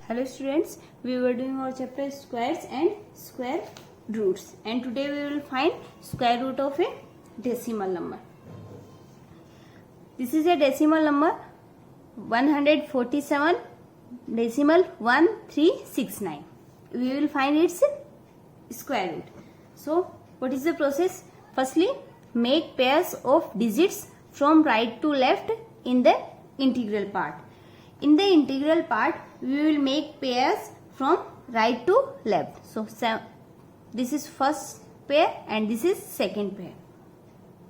Hello students, we were doing our chapter squares and square roots, and today we will find square root of a decimal number. This is a decimal number 147 decimal 1369. We will find its square root. So what is the process? Firstly, make pairs of digits from right to left in the integral part. In the integral part, we will make pairs from right to left. So this is first pair and this is second pair.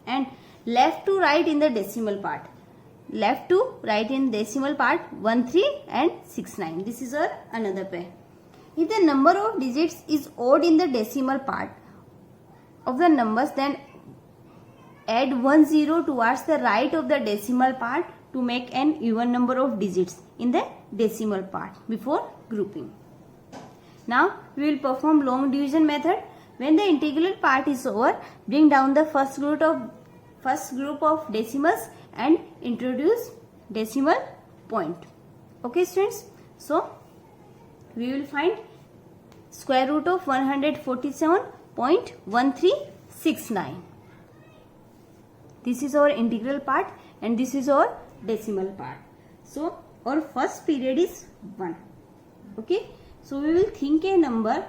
And left to right in the decimal part. Left to right in decimal part 13 and 69. This is our another pair. If the number of digits is odd in the decimal part of the numbers, then add 1 0 towards the right of the decimal part to make an even number of digits in the decimal part before grouping. Now we will perform long division method. When the integral part is over, bring down the first group of decimals and introduce decimal point. Okay students, so we will find square root of 147.1369. This is our integral part and this is our decimal part. So our first period is 1. Okay, so we will think a number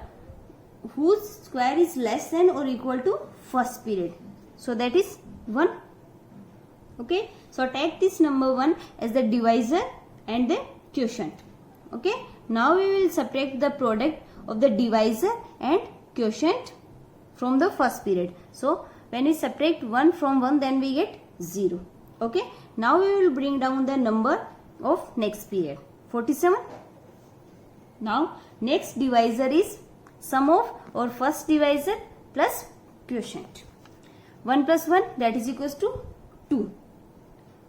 whose square is less than or equal to first period. So that is 1. Okay, so take this number 1 as the divisor and the quotient. Okay, now we will subtract the product of the divisor and quotient from the first period. So when we subtract 1 from 1, then we get 0. Okay, now we will bring down the number of next period 47. Now next divisor is sum of our first divisor plus quotient. 1 plus 1, that is equals to 2.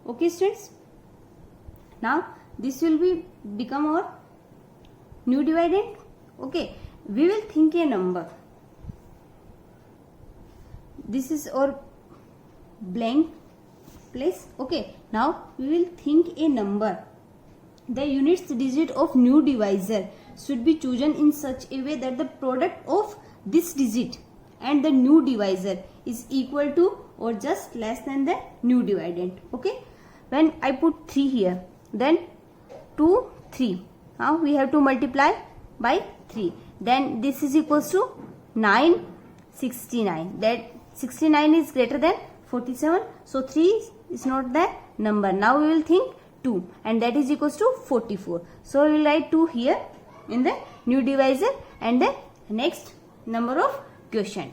Okay students, now this will become our new dividend. Okay, we will think a number. This is our blank place. Okay, now we will think a number. The units digit of new divisor should be chosen in such a way that the product of this digit and the new divisor is equal to or just less than the new dividend. Okay, when I put 3 here, then 2 3, now we have to multiply by 3, then this is equals to 9 69. That 69 is greater than 47, so 3 is not the number. Now we will think 2 and that is equals to 44. So we will write 2 here in the new divisor and the next number of quotient.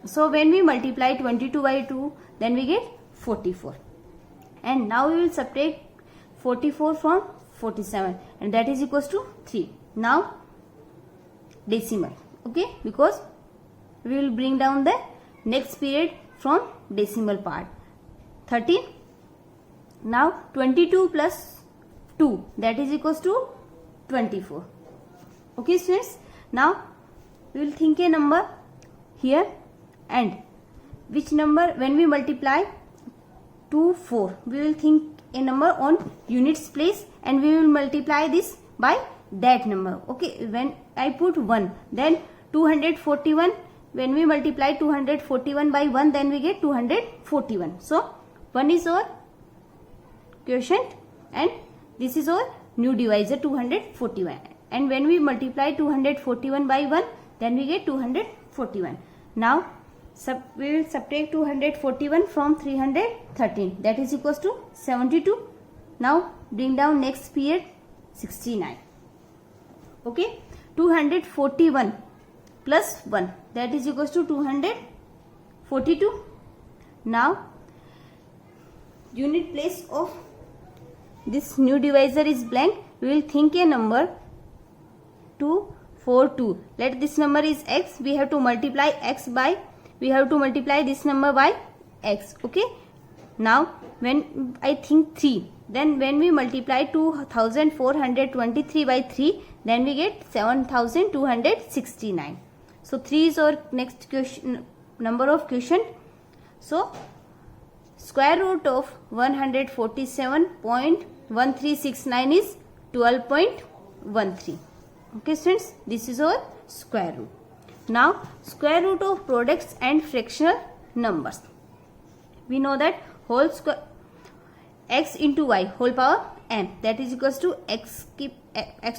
So when we multiply 22 by 2, then we get 44. And now we will subtract 44 from 47 and that is equals to 3. Now decimal. Okay, because we will bring down the next period from decimal part 13. Now 22 plus 2, that is equals to 24. Okay students, now we will think a number here, and which number, when we multiply 2 4, we will think a number on units place and we will multiply this by that number. Okay, when I put 1, then 241, when we multiply 241 by 1, then we get 241. So 1 is our quotient and this is our new divisor 241. And when we multiply 241 by 1, then we get 241. Now we will subtract 241 from 313, that is equals to 72. Now bring down next period 69. Okay, 241 plus 1, that is equals to 242. Now unit place of this new divisor is blank. We will think a number 242. Let this number is x. We have to multiply this number by x. Okay, now when I think 3, then when we multiply 2423 by 3, then we get 7269. So 3 is our next number of quotient. So square root of 147.1369 is 12.2. 13. Okay students, this is our square root. Now square root of products and fractional numbers. We know that whole square x into y whole power m, that is equals to x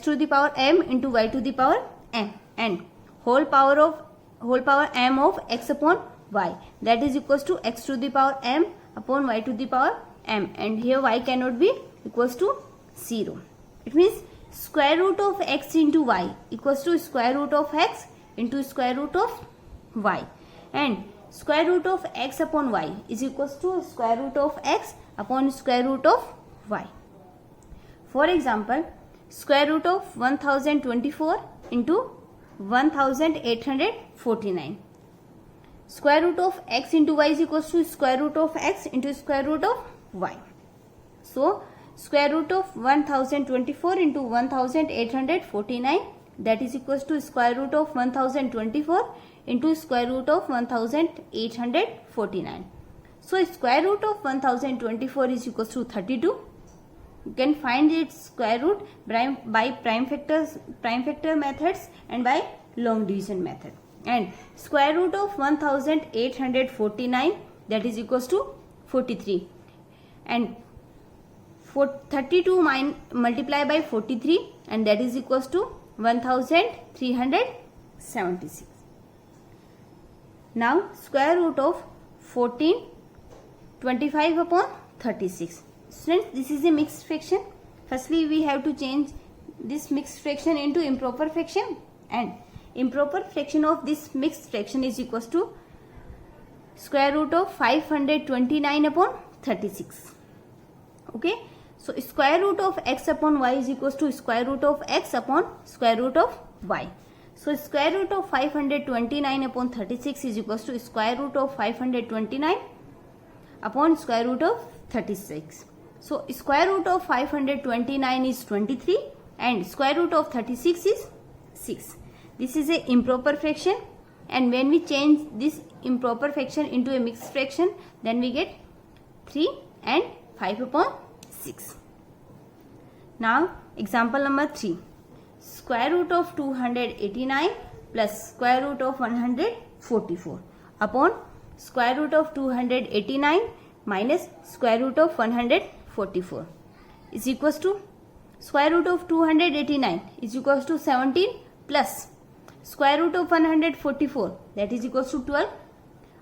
to the power m into y to the power m, and whole power m of x upon y, that is equals to x to the power m upon y to the power m, and here y cannot be equals to 0. It means square root of x into y equals to square root of x into square root of y, and square root of x upon y is equals to square root of x upon square root of y. For example, square root of 1024 into 1849. Square root of x into y is equals to square root of x into square root of y. So square root of 1024 into 1849, that is equals to square root of 1024 into square root of 1849. So square root of 1024 is equals to 32. You can find its square root by prime factor methods and by long division method. And square root of 1849, that is equals to 43. And 32 multiplied by 43, and that is equals to 1376. Now square root of 1425 upon 36. Students, this is a mixed fraction. Firstly, we have to change this mixed fraction into improper fraction, and improper fraction of this mixed fraction is equals to square root of 529 upon 36. Okay, so square root of x upon y is equals to square root of x upon square root of y. So square root of 529 upon 36 is equals to square root of 529 upon square root of 36. So square root of 529 is 23 and square root of 36 is 6. This is a improper fraction, and when we change this improper fraction into a mixed fraction, then we get 3 and 5 upon 6. Now example number 3. Square root of 289 plus square root of 144 upon square root of 289 minus square root of 144 is equals to square root of 289 is equals to 17 plus square root of 144, that is equals to 12,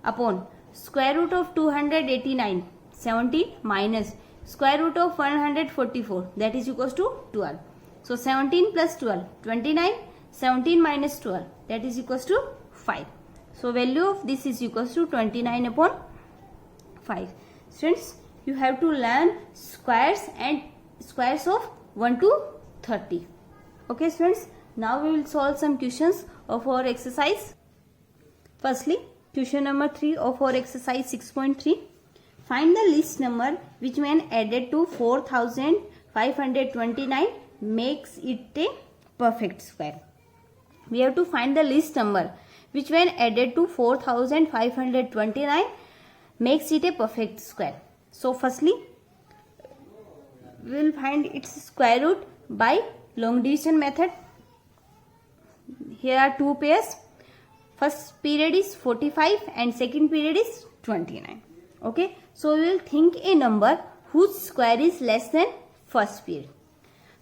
upon square root of 289 17 minus square root of 144, that is equals to 12. So 17 plus 12 29, 17 minus 12, that is equals to 5. So value of this is equals to 29 upon 5. Students, you have to learn squares and squares of 1 to 30. Okay students, now we will solve some questions of our exercise. Firstly, question number 3 of our exercise 6.3. Find the least number which when added to 4529 makes it a perfect square. We have to find the least number which when added to 4529 makes it a perfect square. So firstly, we will find its square root by long division method. Here are two pairs. First period is 45 and second period is 29. Okay, so we will think a number whose square is less than first period.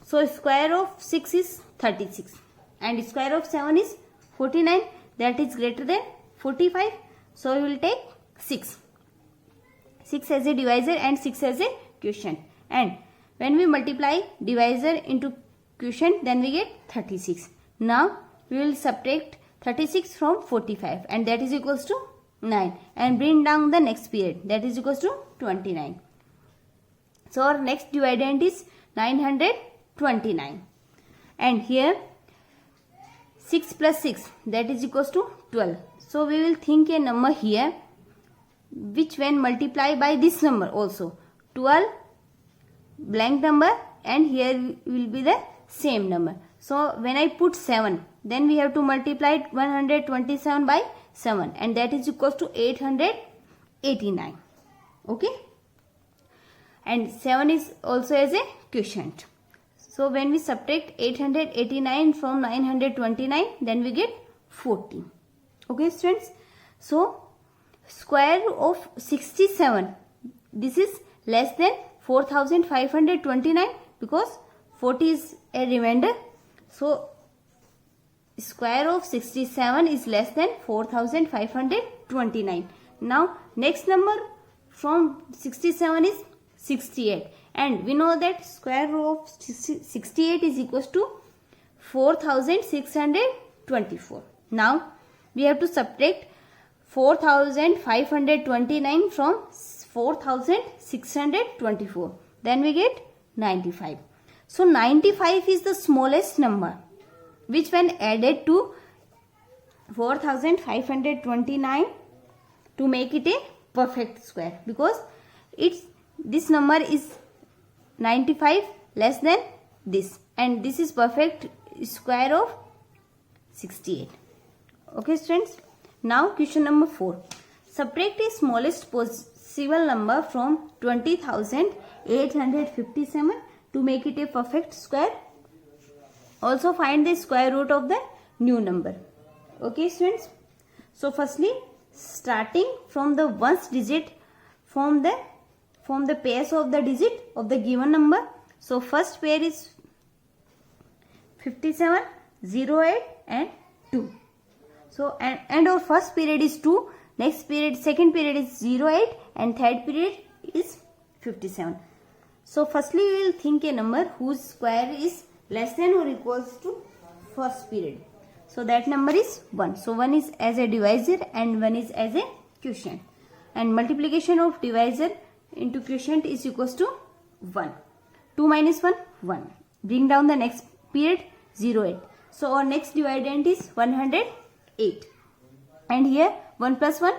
So square of 6 is 36 and square of 7 is 49, that is greater than 45. So we will take 6 as a divisor and 6 as a quotient, and when we multiply divisor into quotient, then we get 36. Now we will subtract 36 from 45 and that is equals to 9, and bring down the next period, that is equals to 29. So our next dividend is 929, and here 6 plus 6, that is equals to 12. So we will think a number here which when multiplied by this number also 12 blank number, and here will be the same number. So when I put 7, then we have to multiply 127 by 7, and that is equals to 889. Okay, and 7 is also as a quotient. So when we subtract 889 from 929, then we get 14. Okay students. So square root of 67, this is less than 4529 because 40 is a remainder. So square of 67 is less than 4529. Now next number from 67 is 68, and we know that square root of 68 is equals to 4624. Now we have to subtract 4529 from 4624, then we get 95. So 95 is the smallest number which when added to 4529 to make it a perfect square, because this number is 95 less than this, and this is perfect square of 68. Okay students. Now question number 4. Subtract the smallest possible number from 20,857 to make it a perfect square. Also find the square root of the new number. Okay students. So firstly, starting from the ones digit, from the pairs of the digit of the given number. So first pair is 57, 08 and 2. So and our first period is 2, next period, second period is 08 and third period is 57. So firstly we will think a number whose square is less than or equals to first period. So that number is 1. So 1 is as a divisor and 1 is as a quotient. And multiplication of divisor into quotient is equals to 1. 2 minus 1, 1. Bring down the next period 08. So our next dividend is 108. And here 1 plus 1,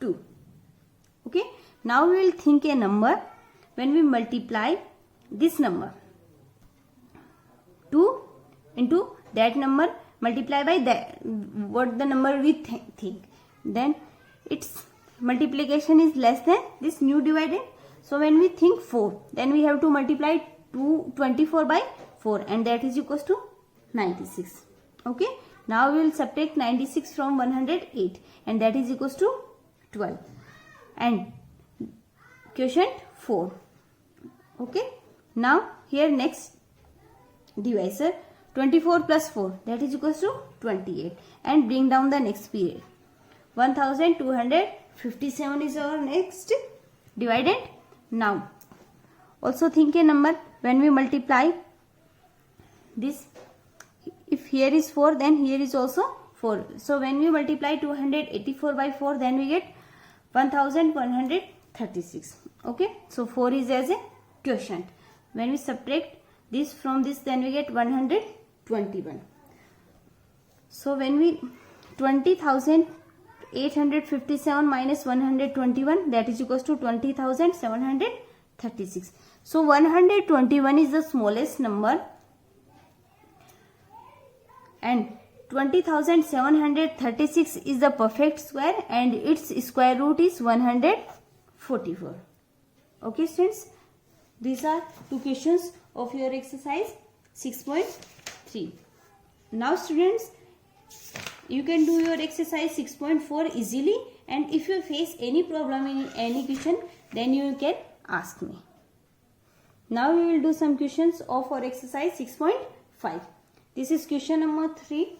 2. Okay. Now we will think a number when we multiply this number 2 into that number, multiply by that what the number we think, then its multiplication is less than this new dividend. So when we think 4, then we have to multiply 24 by 4, and that is equals to 96. Okay. Now we will subtract 96 from 108, and that is equals to 12. And quotient 4. Okay. Now here next divisor 24 plus 4, that is equals to 28, and bring down the next period. 1257 is our next dividend. Now also think a number when we multiply this, if here is 4 then here is also 4. So when we multiply 284 by 4, then we get 1136. Okay. So 4 is as a quotient. When we subtract this from this, then we get 121. So when we 20,857 minus 121, that is equals to 20,736. So 121 is the smallest number and 20,736 is the perfect square, and its square root is 144. Okay students, these are two questions of your exercise 6.3. Now students, you can do your exercise 6.4 easily, and if you face any problem in any question, then you can ask me. Now we will do some questions of our exercise 6.5. This is question number 3.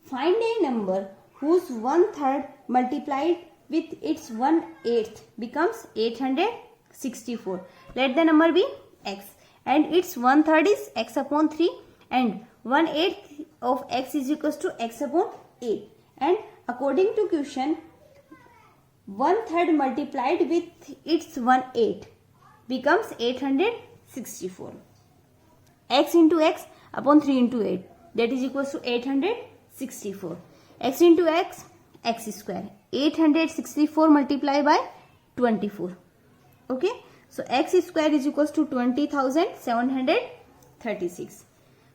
Find a number whose 1/3 multiplied with its 1/8 becomes 864. Let the number be x, and its 1/3 is x upon 3, and 1/8 of x is equals to x upon 8. And according to question, 1/3 multiplied with its 1/8 becomes 864. X into x upon 3 into 8, that is equals to 864. X into x, x square. 864 multiplied by 24. Okay. So x square is equals to 20,736.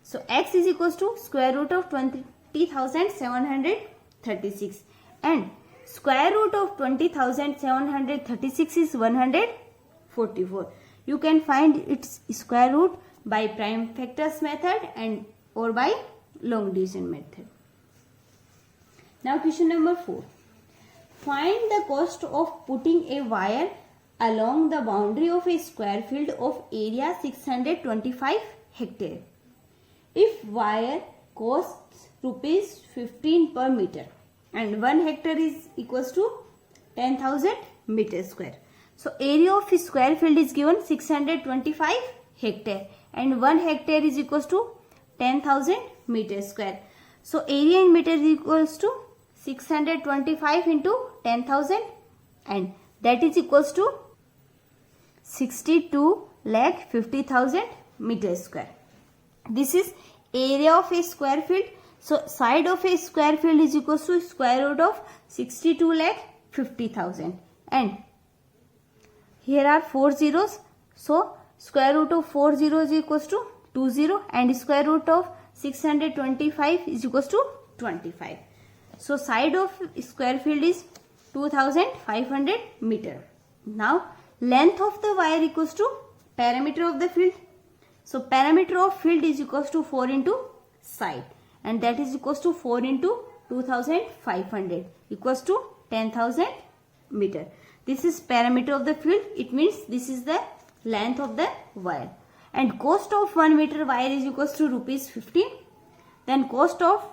So x is equals to square root of 20,736, and square root of 20,736 is 144. You can find its square root by prime factors method and or by long division method. Now question number 4. Find the cost of putting a wire along the boundary of a square field of area 625 hectare. If wire costs rupees 15 per meter and 1 hectare is equals to 10,000 meter square. So area of a square field is given 625 hectare and 1 hectare is equals to 10,000 meter square. So area in meter is equals to 625 into 10,000 and that is equals to 62,50,000 meter square. This is area of a square field. So side of a square field is equals to square root of 62,50,000 and here are 4 zeros. So square root of 4 zeros is equals to 20 and square root of 625 is equals to 25. So side of square field is 2500 meter. Now length of the wire equals to perimeter of the field. So perimeter of field is equals to 4 into side and that is equals to 4 into 2500 equals to 10,000 meter. This is perimeter of the field. It means this is the length of the wire. And cost of 1 meter wire is equals to rupees 15. Then cost of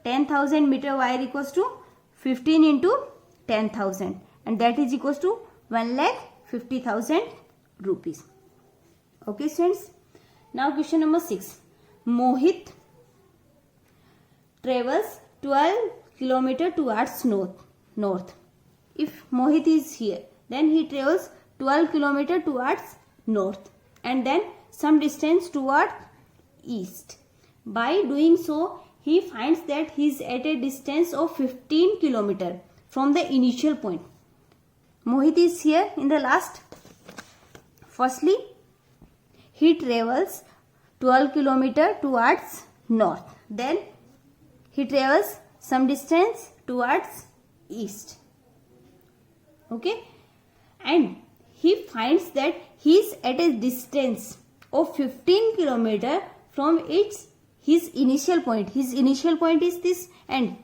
10,000 meter wire equals to 15 into 10,000 and that is equals to 1,50,000 rupees. Okay students. Now question number 6. Mohit travels 12 kilometer towards north. If Mohit is here, then he travels 12 kilometer towards north and then some distance toward east. By doing so, he finds that he is at a distance of 15 kilometer from the initial point. Mohit is here in the last. Firstly, he travels 12 kilometer towards north. Then he travels some distance towards east. Okay, and he finds that he is at a distance of 15 kilometer from his initial point. His initial point is this and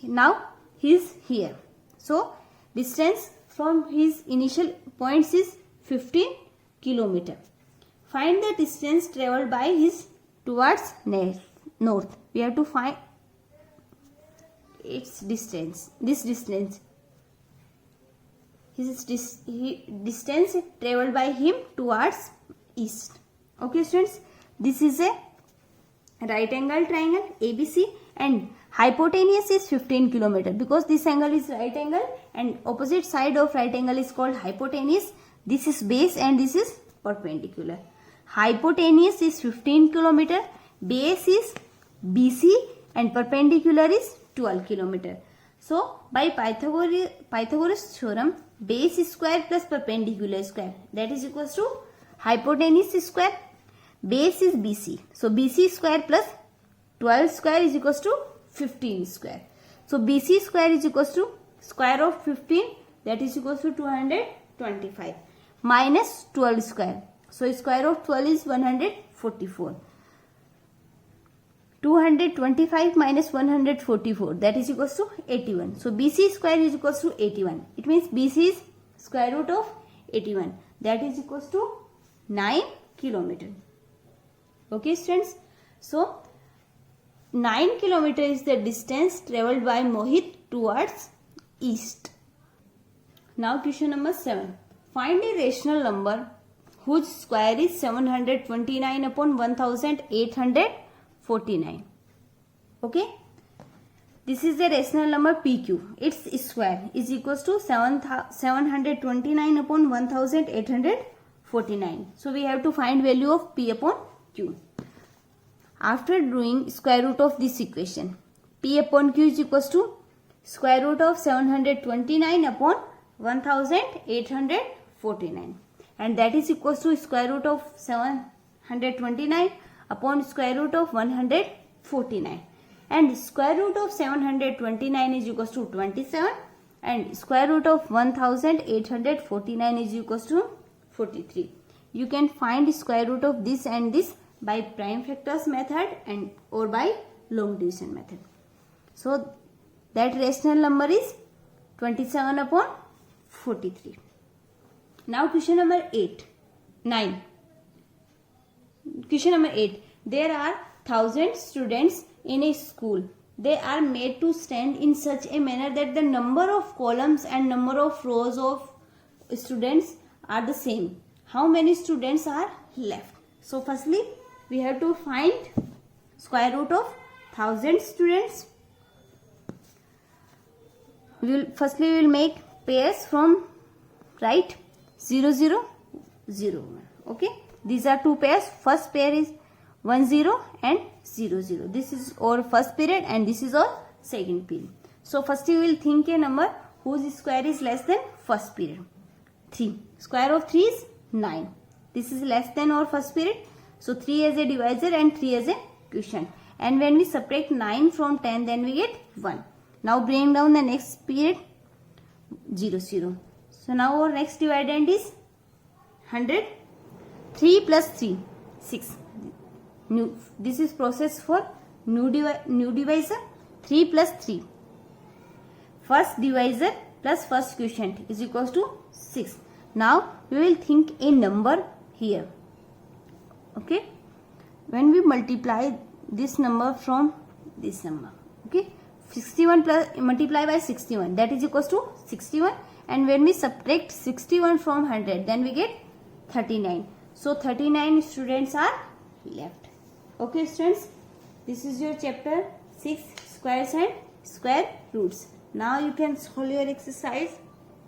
now he is here. So distance from his initial points is 15 kilometer. Find the distance traveled by his towards north. We have to find its distance. This distance. His distance traveled by him towards east. Okay students, this is a right angle triangle ABC and hypotenuse is 15 kilometer because this angle is right angle and opposite side of right angle is called hypotenuse. This is base and this is perpendicular. Hypotenuse is 15 kilometer, base is BC and perpendicular is 12 kilometer. So by Pythagoras theorem, base square plus perpendicular square, that is equals to hypotenuse square. Base is BC. So BC square plus 12 square is equals to 15 square. So BC square is equals to square of 15, that is equals to 225 minus 12 square. So square of 12 is 144. 225 minus 144, that is equals to 81. So BC square is equals to 81. It means BC is square root of 81. That is equals to 9 kilometer. Okay students. So 9 kilometer is the distance travelled by Mohit towards east. Now question number 7. Find a rational number whose square is 729 upon 1849. Okay. This is the rational number PQ. Its square is equals to 729 upon 1849. So we have to find value of P upon Q. After doing square root of this equation, P upon Q is equals to square root of 729 upon 1849 and that is equals to square root of 729 upon square root of 149 and square root of 729 is equals to 27 and square root of 1849 is equals to 43. you can find square root of this and this by prime factors method and or by long division method. So that rational number is 27 upon 43. Now question number 9. Question number 8. There are 1000 students in a school. They are made to stand in such a manner that the number of columns and number of rows of students are the same. How many students are left? So firstly, we have to find square root of 1000 students. Firstly we will make pairs from right 0 0 0 1. Okay, these are two pairs. First pair is 1 0 and 0 0. This is our first period and this is our second period. So first we will think a number whose square is less than first period. 3. Square of 3 is 9. This is less than our first period. So 3 as a divisor and 3 as a quotient. And when we subtract 9 from 10, then we get 1. Now bring down the next period 0 0. So now our next dividend is 100. 3 plus 3 6. This is process for new divisor. 3 plus 3. First divisor plus first quotient is equals to 6. Now we will think a number here. Okay, when we multiply this number from this number, okay, 61 plus multiply by 61, that is equals to 61, and when we subtract 61 from 100, then we get 39. So 39 students are left. Okay students, this is your chapter 6, squares and square roots. Now you can solve your exercise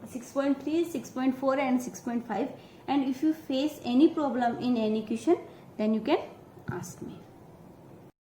6.3, 6.4 and 6.5, and if you face any problem in any question, then you can ask me.